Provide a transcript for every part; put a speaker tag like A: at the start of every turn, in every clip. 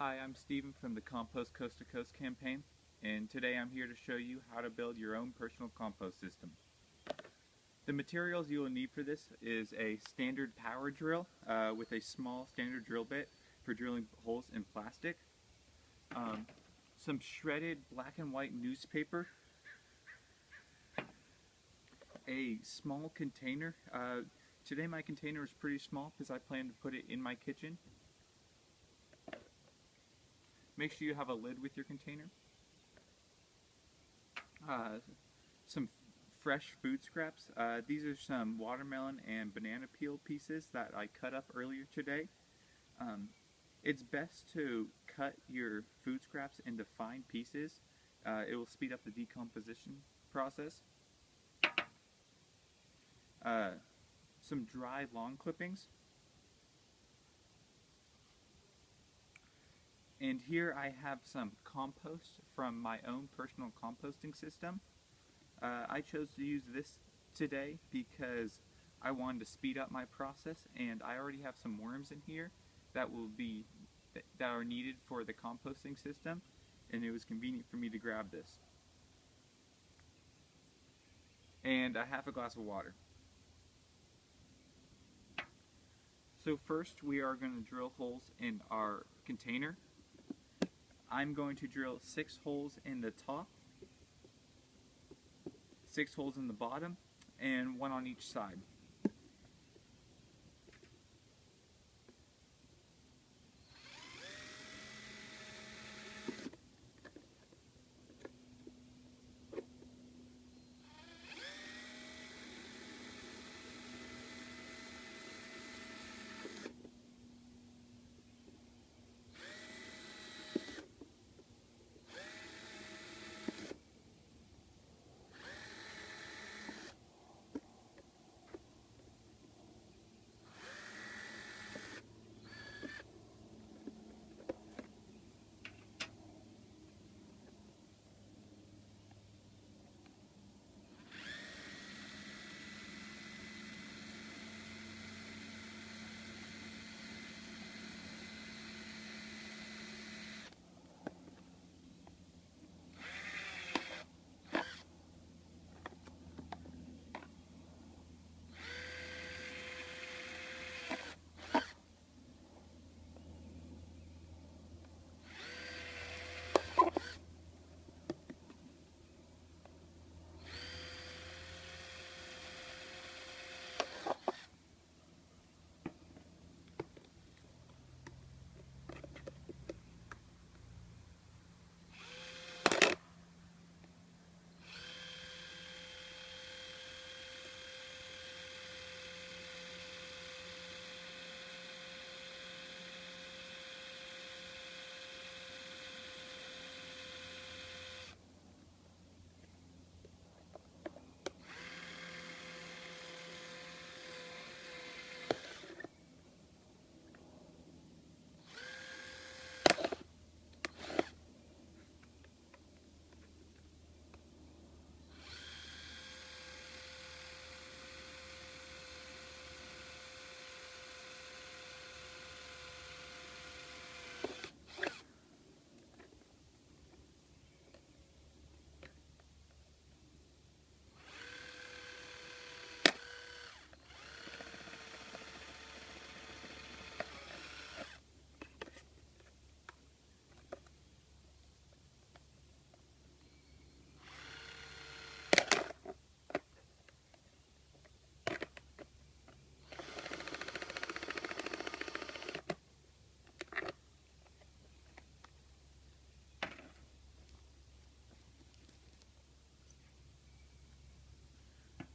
A: Hi, I'm Steven from the Compost Coast to Coast campaign, and today I'm here to show you how to build your own personal compost system. The materials you will need for this is a standard power drill with a small standard drill bit for drilling holes in plastic, some shredded black and white newspaper, a small container. Today my container is pretty small because I plan to put it in my kitchen. Make sure you have a lid with your container. Some fresh food scraps. These are some watermelon and banana peel pieces that I cut up earlier today. It's best to cut your food scraps into fine pieces. It will speed up the decomposition process. Some dry lawn clippings. And here I have some compost from my own personal composting system. I chose to use this today because I wanted to speed up my process, and I already have some worms in here that are needed for the composting system, and it was convenient for me to grab this. And I have a glass of water. So first we are going to drill holes in our container. I'm going to drill 6 holes in the top, 6 holes in the bottom, and 1 on each side.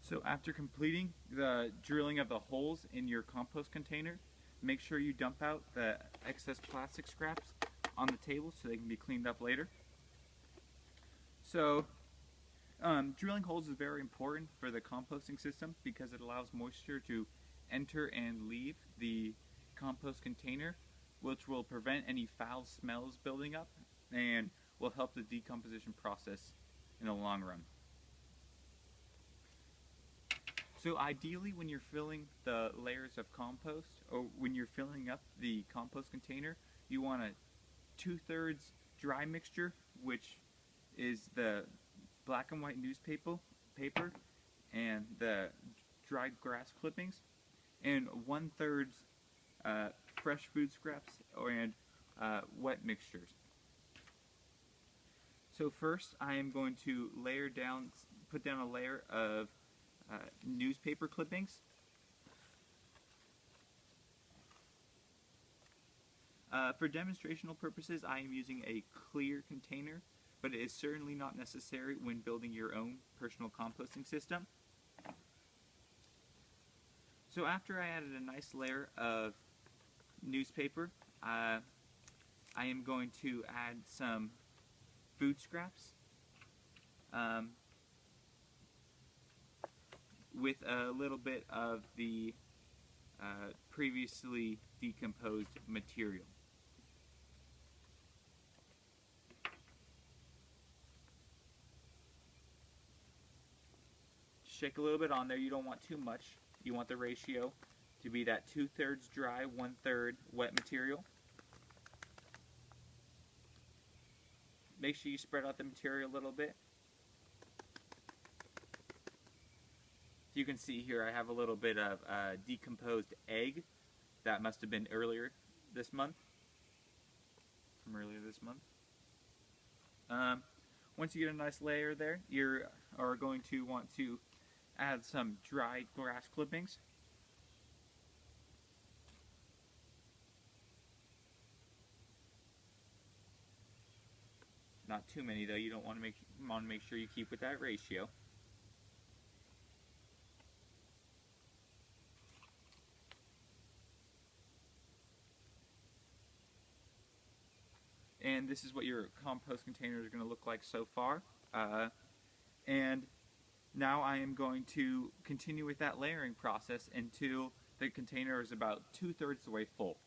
A: So after completing the drilling of the holes in your compost container, make sure you dump out the excess plastic scraps on the table so they can be cleaned up later. So drilling holes is very important for the composting system because it allows moisture to enter and leave the compost container, which will prevent any foul smells building up and will help the decomposition process in the long run. So ideally, when you're filling the layers of compost, or when you're filling up the compost container, you want to 2/3 dry mixture, which is the black and white paper and the dried grass clippings, and 1/3 fresh food scraps and wet mixtures. So first I am going to put down a layer of newspaper clippings. For demonstrational purposes, I am using a clear container, but it is certainly not necessary when building your own personal composting system. So after I added a nice layer of newspaper, I am going to add some food scraps with a little bit of the previously decomposed material. Shake a little bit on there. You don't want too much. You want the ratio to be that 2/3 dry, 1/3 wet material. Make sure you spread out the material a little bit. You can see here I have a little bit of decomposed egg that must have been from earlier this month. Once you get a nice layer there, you are going to want to add some dried grass clippings. Not too many though. You don't want to make sure you keep with that ratio. And this is what your compost container is going to look like so far. And now I am going to continue with that layering process until the container is about 2/3 the way full.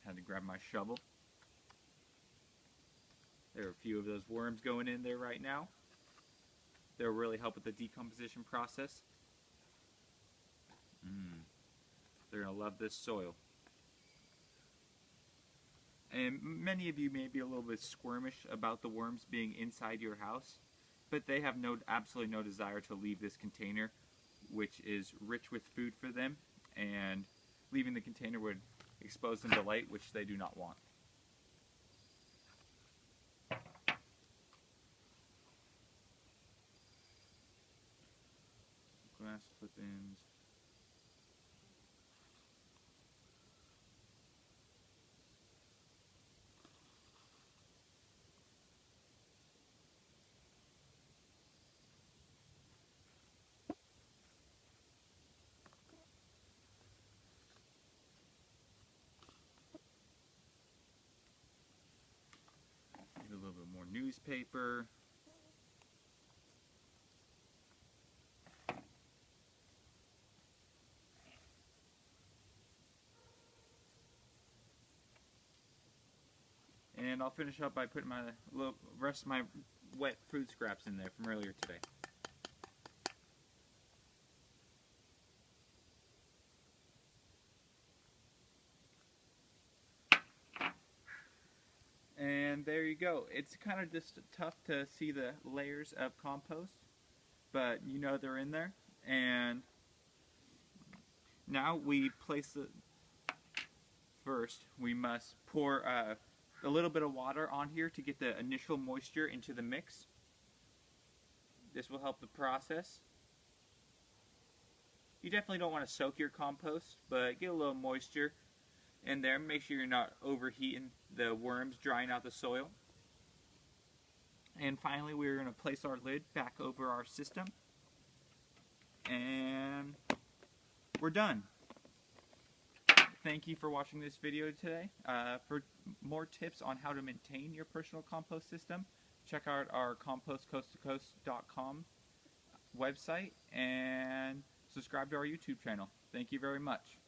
A: Had to grab my shovel. There are a few of those worms going in there right now. They'll really help with the decomposition process. They're going to love this soil. And many of you may be a little bit squirmish about the worms being inside your house, but they have absolutely no desire to leave this container, which is rich with food for them, and leaving the container would expose them to light, which they do not want. Glass clip-ins. A little bit more newspaper. And I'll finish up by putting my rest of my wet food scraps in there from earlier today. And there you go. It's kind of just tough to see the layers of compost, but you know they're in there. And now we place first we must pour a little bit of water on here to get the initial moisture into the mix. This will help the process. You definitely don't want to soak your compost, but get a little moisture in there. Make sure you're not overheating the worms drying out the soil. And finally, we're going to place our lid back over our system. And we're done. Thank you for watching this video today. For more tips on how to maintain your personal compost system, check out our compostcoasttocoast.com website and subscribe to our YouTube channel. Thank you very much.